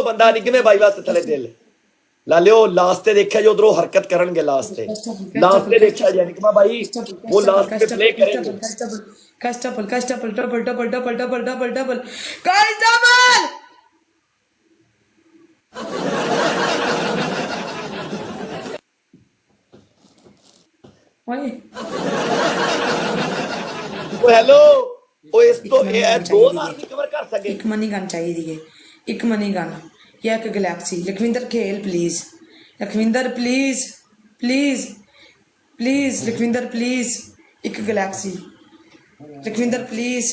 बंदा निगमे भाई वास्ते थले दिल ला लियो लास्ट ते देखा जो उधरों हरकत करनगे लास्ट ते देखा जी निगमा भाई वो लास्ट पे प्ले करेंगे कस्टबल double double double double double double guys double ओए ओ हेलो ओ इस तो ये 2000 नहीं कवर कर सके एक मनी गन चाहिए एक मनी गन या एक गैलेक्सी लखविंदर खेल please Lakhwinder please please please Lakhwinder please एक गैलेक्सी लखविंदर प्लीज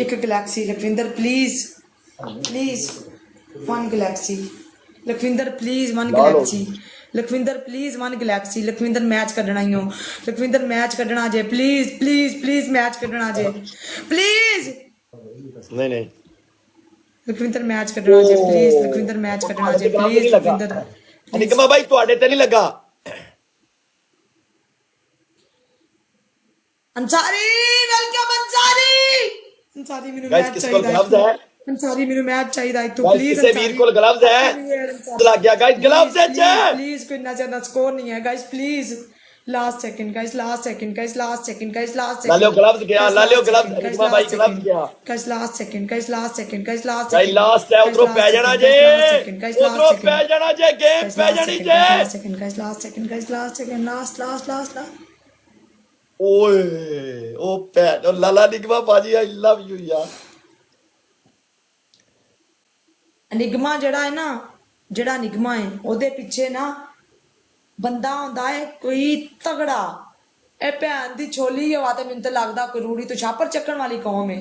एक galaxy Lakhwinder please please one galaxy Lakhwinder please one galaxy Lakhwinder please one galaxy Lakhwinder match कढ़ना ही हो लखविंदर मैच कढ़ना जे प्लीज प्लीज प्लीज मैच कढ़ना जे प्लीज नहीं नहीं लखविंदर मैच कढ़ना जे प्लीज लखविंदर मैच कढ़ना जे प्लीज लखविंदर निगमा भाई ਤੁਹਾਡੇ ਤੇ ਨਹੀਂ ਲੱਗਾ अंसारी वेलकम अंसारी मेनू गाइस मैच किसको चाहिए ग्लव्स है अंसारी मेनू मैच चाहिए तू गाइस प्लीज किसे वीर को ग्लव्स है लग गया गाइस ग्लव्स है प्लीज कोई ना ज्यादा स्कोर नहीं है guys please last second guys last second guys last second guys last ला लियो ग्लव्स गया ला लियो ग्लव्स निगमा भाई ग्लव्स गया guys last second guys last second guys last guys last है उधरों पै जाना जे उधरों पै जाना जे गेम पै जानी जे second guys last second guys last second last last last ओए ओ पै लाला निगमा बाजी आई लव यू यार निगमा जड़ा है ना जड़ा निगमा है ओदे पीछे ना बंदा होंदा है कोई तगड़ा ए भैन दी छोली हवा ते मैनूं ते लगदा कोई रूड़ी तो छापर चक्कण वाली कौम है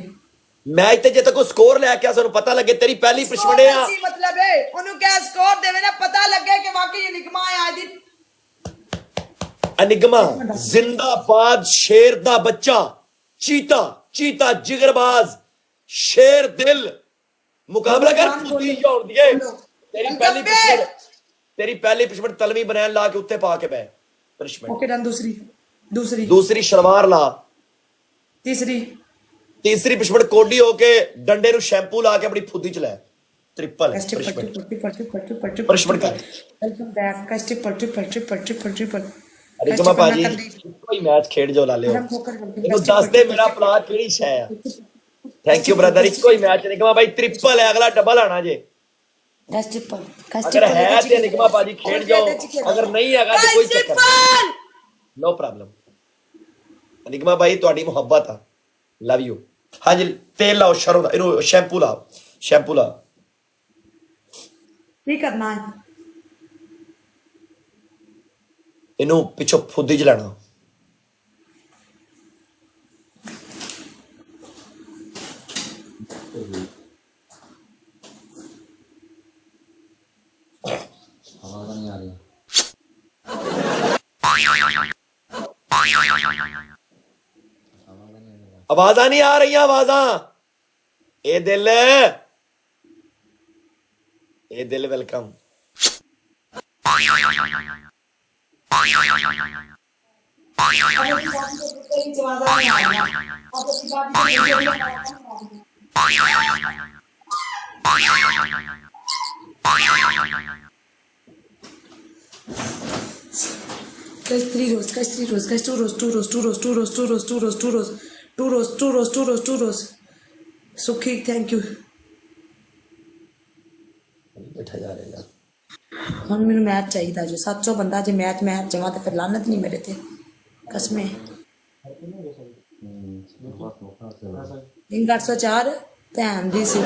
मैच ते जे तक स्कोर ले आके सानू पता लगे तेरी पहली पिछवड़े आ मतलब है ओनू क्या स्कोर देवे ना पता लगे कि वाकई ये निगमा है आज दी निगमा जिंदाबाद शेर दा बच्चा चीता चीता जिगरबाज शेर दिल मुकाबला कर खुदी जोड़ दिए तेरी पहली पिछवड़ तलवी बनैन ला के उत्ते पा के बह पिछवड़ ओके डन दूसरी दूसरी दूसरी शलवार ला तीसरी तीसरी पिछवड़ कोडी होके डंडे नु शैम्पू ला के अपनी फुद्दी च ले ट्रिपल पिछवड़ कर वेलकम बैक कस्टी ट्रिपल अरे निगमा पाजी कोई मैच खेड जो ला लियो इनु दस दे मेरा प्लाट केड़ी शै है थैंक यू ब्रदर इस कोई मैच निगमा भाई ट्रिपल है अगला डबल आना जे अगर है तो निगमा पाजी खेड जाओ अगर नहीं है तो कोई चक्कर नहीं नो प्रॉब्लम निगमा भाई ਤੁਹਾਡੀ ਮੁਹੱਬਤ ਆ लव यू हाँ जी तेल लाओ शरों दा इनु शैम्पू ला की करना है इनु पिछो फुद्दी च लेना आवाजा नहीं आ रही आवाजा ए दिल वेलकम सुखी थैंक यू बैठा जा रहा है हम मैंने मैच चाहिए जो 700 बंदा जो मैच जमा तो फिर लानत नहीं मेरे ते कसमें 804 ध्यान दी सी